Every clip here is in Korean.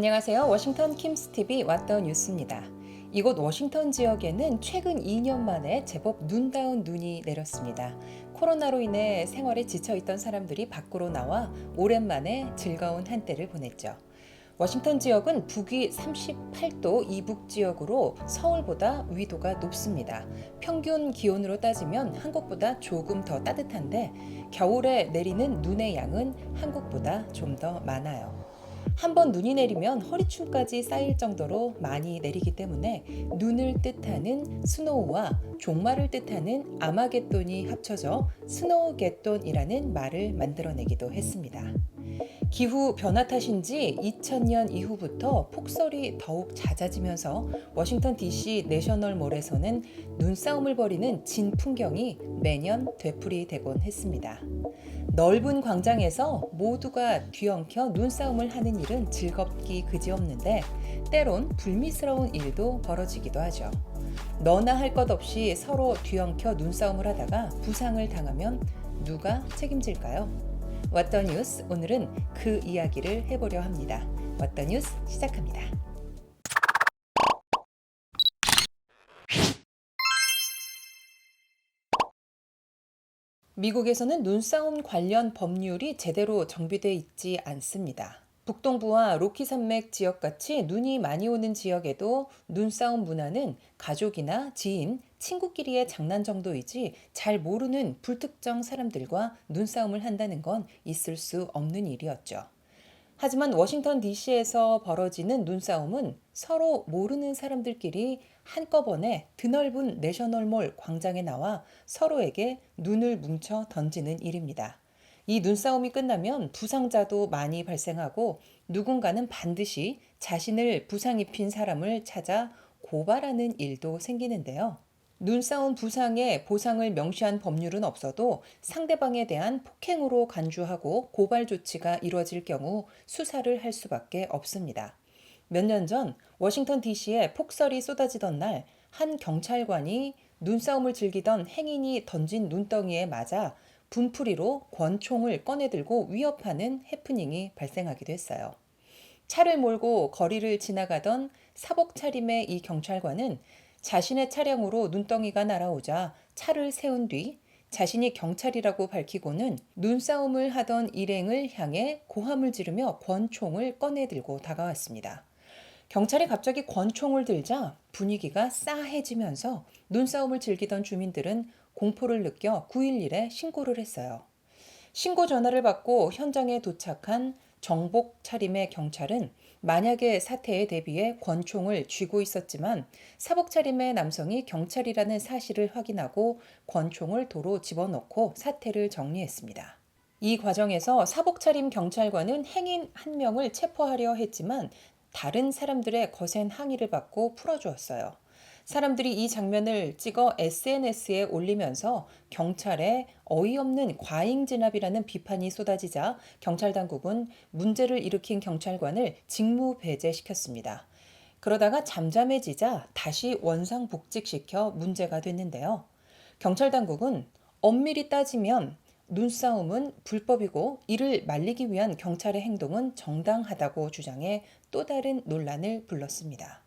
안녕하세요. 워싱턴 킴스TV 왓더 뉴스입니다. 이곳 워싱턴 지역에는 최근 2년 만에 제법 눈다운 눈이 내렸습니다. 코로나로 인해 생활에 지쳐있던 사람들이 밖으로 나와 오랜만에 즐거운 한때를 보냈죠. 워싱턴 지역은 북위 38도 이북 지역으로 서울보다 위도가 높습니다. 평균 기온으로 따지면 한국보다 조금 더 따뜻한데 겨울에 내리는 눈의 양은 한국보다 좀 더 많아요. 한번 눈이 내리면 허리춤까지 쌓일 정도로 많이 내리기 때문에 눈을 뜻하는 스노우와 종말을 뜻하는 아마겟돈이 합쳐져 스노우겟돈이라는 말을 만들어내기도 했습니다. 기후 변화 탓인지 2000년 이후부터 폭설이 더욱 잦아지면서 워싱턴 DC 내셔널몰에서는 눈싸움을 벌이는 진 풍경이 매년 되풀이되곤 했습니다. 넓은 광장에서 모두가 뒤엉켜 눈싸움을 하는 일은 즐겁기 그지없는데 때론 불미스러운 일도 벌어지기도 하죠. 너나 할 것 없이 서로 뒤엉켜 눈싸움을 하다가 부상을 당하면 누가 책임질까요? 왓더 뉴스, 오늘은 그 이야기를 해보려 합니다. 왓더 뉴스 시작합니다. 미국에서는 눈싸움 관련 법률이 제대로 정비되어 있지 않습니다. 북동부와 로키 산맥 지역같이 눈이 많이 오는 지역에도 눈싸움 문화는 가족이나 지인, 친구끼리의 장난 정도이지 잘 모르는 불특정 사람들과 눈싸움을 한다는 건 있을 수 없는 일이었죠. 하지만 워싱턴 DC에서 벌어지는 눈싸움은 서로 모르는 사람들끼리 한꺼번에 드넓은 내셔널몰 광장에 나와 서로에게 눈을 뭉쳐 던지는 일입니다. 이 눈싸움이 끝나면 부상자도 많이 발생하고 누군가는 반드시 자신을 부상 입힌 사람을 찾아 고발하는 일도 생기는데요. 눈싸움 부상의 보상을 명시한 법률은 없어도 상대방에 대한 폭행으로 간주하고 고발 조치가 이루어질 경우 수사를 할 수밖에 없습니다. 몇 년 전 워싱턴 DC에 폭설이 쏟아지던 날 한 경찰관이 눈싸움을 즐기던 행인이 던진 눈덩이에 맞아 분풀이로 권총을 꺼내들고 위협하는 해프닝이 발생하기도 했어요. 차를 몰고 거리를 지나가던 사복 차림의 이 경찰관은 자신의 차량으로 눈덩이가 날아오자 차를 세운 뒤 자신이 경찰이라고 밝히고는 눈싸움을 하던 일행을 향해 고함을 지르며 권총을 꺼내들고 다가왔습니다. 경찰이 갑자기 권총을 들자 분위기가 싸해지면서 눈싸움을 즐기던 주민들은 공포를 느껴 911에 신고를 했어요. 신고 전화를 받고 현장에 도착한 정복 차림의 경찰은 만약의 사태에 대비해 권총을 쥐고 있었지만 사복 차림의 남성이 경찰이라는 사실을 확인하고 권총을 도로 집어넣고 사태를 정리했습니다. 이 과정에서 사복 차림 경찰관은 행인 한 명을 체포하려 했지만 다른 사람들의 거센 항의를 받고 풀어주었어요. 사람들이 이 장면을 찍어 SNS에 올리면서 경찰의 어이없는 과잉 진압이라는 비판이 쏟아지자 경찰 당국은 문제를 일으킨 경찰관을 직무 배제시켰습니다. 그러다가 잠잠해지자 다시 원상복직시켜 문제가 됐는데요. 경찰 당국은 엄밀히 따지면 눈싸움은 불법이고 이를 말리기 위한 경찰의 행동은 정당하다고 주장해 또 다른 논란을 불렀습니다.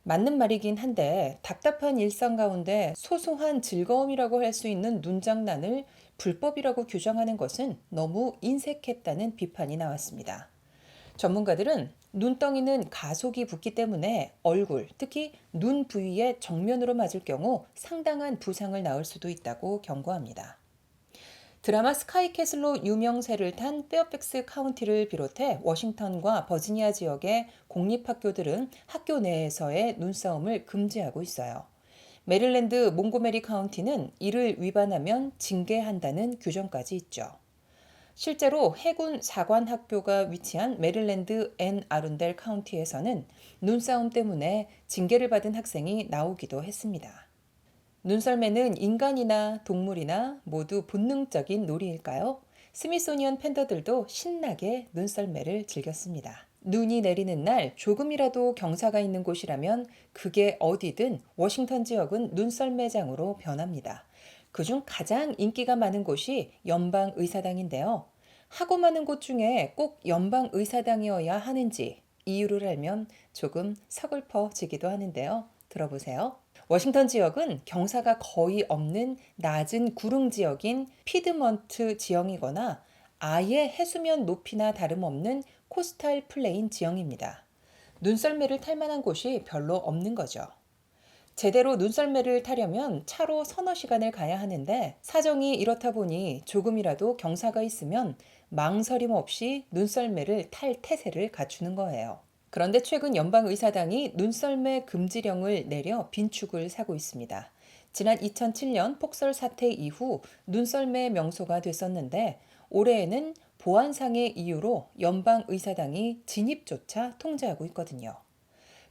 맞는 말이긴 한데 답답한 일상 가운데 소소한 즐거움이라고 할 수 있는 눈장난을 불법이라고 규정하는 것은 너무 인색했다는 비판이 나왔습니다. 전문가들은 눈덩이는 가속이 붙기 때문에 얼굴, 특히 눈 부위에 정면으로 맞을 경우 상당한 부상을 낳을 수도 있다고 경고합니다. 드라마 스카이캐슬로 유명세를 탄 페어팩스 카운티를 비롯해 워싱턴과 버지니아 지역의 공립학교들은 학교 내에서의 눈싸움을 금지하고 있어요. 메릴랜드 몽고메리 카운티는 이를 위반하면 징계한다는 규정까지 있죠. 실제로 해군 사관학교가 위치한 메릴랜드 앤 아룬델 카운티에서는 눈싸움 때문에 징계를 받은 학생이 나오기도 했습니다. 눈썰매는 인간이나 동물이나 모두 본능적인 놀이일까요? 스미소니언 팬더들도 신나게 눈썰매를 즐겼습니다. 눈이 내리는 날 조금이라도 경사가 있는 곳이라면 그게 어디든 워싱턴 지역은 눈썰매장으로 변합니다. 그중 가장 인기가 많은 곳이 연방의사당인데요. 하고 많은 곳 중에 꼭 연방의사당이어야 하는지 이유를 알면 조금 서글퍼지기도 하는데요. 들어보세요. 워싱턴 지역은 경사가 거의 없는 낮은 구릉 지역인 피드먼트 지형이거나 아예 해수면 높이나 다름없는 코스탈 플레인 지형입니다. 눈썰매를 탈 만한 곳이 별로 없는 거죠. 제대로 눈썰매를 타려면 차로 서너 시간을 가야 하는데 사정이 이렇다 보니 조금이라도 경사가 있으면 망설임 없이 눈썰매를 탈 태세를 갖추는 거예요. 그런데 최근 연방의사당이 눈썰매 금지령을 내려 빈축을 사고 있습니다. 지난 2007년 폭설 사태 이후 눈썰매 명소가 됐었는데 올해에는 보안상의 이유로 연방의사당이 진입조차 통제하고 있거든요.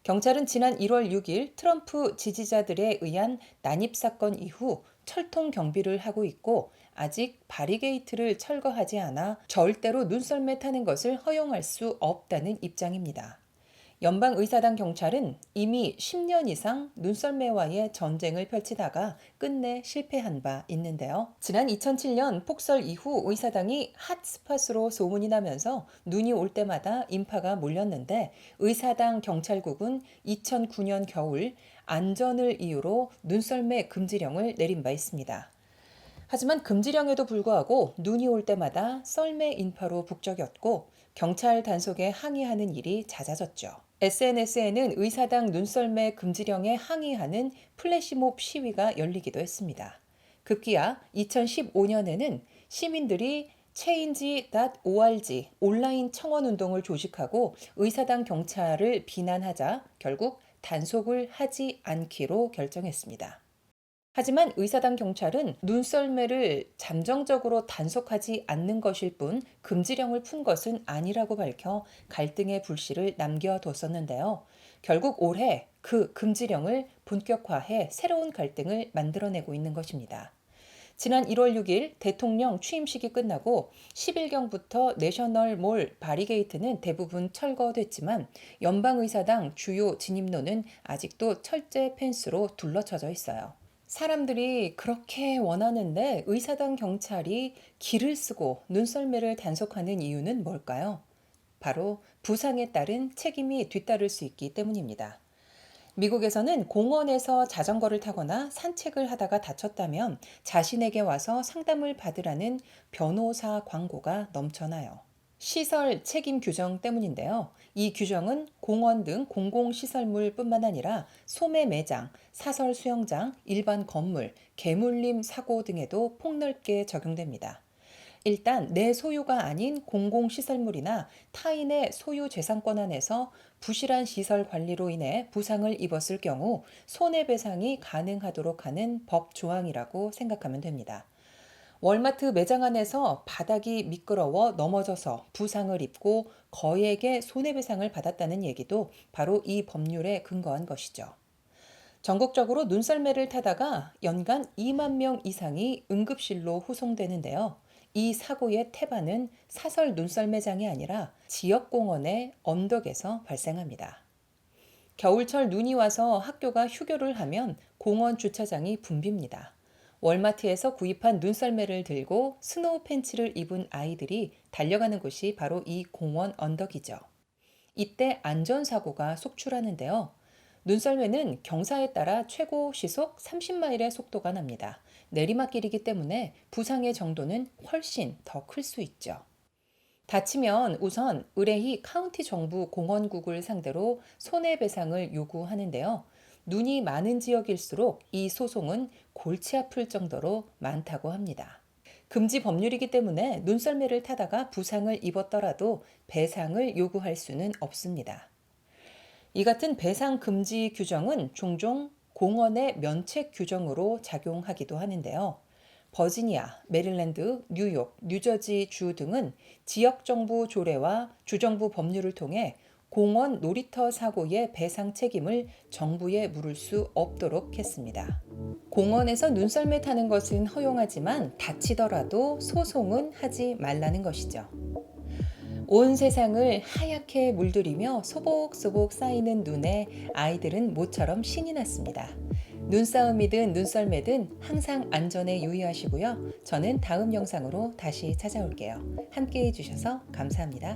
경찰은 지난 1월 6일 트럼프 지지자들에 의한 난입 사건 이후 철통 경비를 하고 있고 아직 바리게이트를 철거하지 않아 절대로 눈썰매 타는 것을 허용할 수 없다는 입장입니다. 연방의사당 경찰은 이미 10년 이상 눈썰매와의 전쟁을 펼치다가 끝내 실패한 바 있는데요. 지난 2007년 폭설 이후 의사당이 핫스팟으로 소문이 나면서 눈이 올 때마다 인파가 몰렸는데 의사당 경찰국은 2009년 겨울 안전을 이유로 눈썰매 금지령을 내린 바 있습니다. 하지만 금지령에도 불구하고 눈이 올 때마다 썰매 인파로 북적였고 경찰 단속에 항의하는 일이 잦아졌죠. SNS에는 의사당 눈썰매 금지령에 항의하는 플래시몹 시위가 열리기도 했습니다. 급기야 2015년에는 시민들이 change.org 온라인 청원 운동을 조직하고 의사당 경찰을 비난하자 결국 단속을 하지 않기로 결정했습니다. 하지만 의사당 경찰은 눈썰매를 잠정적으로 단속하지 않는 것일 뿐 금지령을 푼 것은 아니라고 밝혀 갈등의 불씨를 남겨뒀었는데요. 결국 올해 그 금지령을 본격화해 새로운 갈등을 만들어내고 있는 것입니다. 지난 1월 6일 대통령 취임식이 끝나고 10일경부터 내셔널몰 바리게이트는 대부분 철거됐지만 연방의사당 주요 진입로는 아직도 철제 펜스로 둘러쳐져 있어요. 사람들이 그렇게 원하는데 의사당 경찰이 길을 쓰고 눈썰매를 단속하는 이유는 뭘까요? 바로 부상에 따른 책임이 뒤따를 수 있기 때문입니다. 미국에서는 공원에서 자전거를 타거나 산책을 하다가 다쳤다면 자신에게 와서 상담을 받으라는 변호사 광고가 넘쳐나요. 시설 책임 규정 때문인데요. 이 규정은 공원 등 공공시설물뿐만 아니라 소매 매장, 사설 수영장, 일반 건물, 개물림 사고 등에도 폭넓게 적용됩니다. 일단 내 소유가 아닌 공공시설물이나 타인의 소유 재산권 안에서 부실한 시설 관리로 인해 부상을 입었을 경우 손해배상이 가능하도록 하는 법 조항이라고 생각하면 됩니다. 월마트 매장 안에서 바닥이 미끄러워 넘어져서 부상을 입고 거액의 손해배상을 받았다는 얘기도 바로 이 법률에 근거한 것이죠. 전국적으로 눈썰매를 타다가 연간 2만 명 이상이 응급실로 후송되는데요. 이 사고의 태반은 사설 눈썰매장이 아니라 지역공원의 언덕에서 발생합니다. 겨울철 눈이 와서 학교가 휴교를 하면 공원 주차장이 붐빕니다. 월마트에서 구입한 눈썰매를 들고 스노우 팬츠를 입은 아이들이 달려가는 곳이 바로 이 공원 언덕이죠. 이때 안전사고가 속출하는데요. 눈썰매는 경사에 따라 최고 시속 30마일의 속도가 납니다. 내리막길이기 때문에 부상의 정도는 훨씬 더 클 수 있죠. 다치면 우선 의뢰희 카운티 정부 공원국을 상대로 손해배상을 요구하는데요. 눈이 많은 지역일수록 이 소송은 골치 아플 정도로 많다고 합니다. 금지 법률이기 때문에 눈썰매를 타다가 부상을 입었더라도 배상을 요구할 수는 없습니다. 이 같은 배상 금지 규정은 종종 공원의 면책 규정으로 작용하기도 하는데요. 버지니아, 메릴랜드, 뉴욕, 뉴저지 주 등은 지역정부 조례와 주정부 법률을 통해 공원 놀이터 사고의 배상 책임을 정부에 물을 수 없도록 했습니다. 공원에서 눈썰매 타는 것은 허용하지만 다치더라도 소송은 하지 말라는 것이죠. 온 세상을 하얗게 물들이며 소복소복 쌓이는 눈에 아이들은 모처럼 신이 났습니다. 눈싸움이든 눈썰매든 항상 안전에 유의하시고요. 저는 다음 영상으로 다시 찾아올게요. 함께해 주셔서 감사합니다.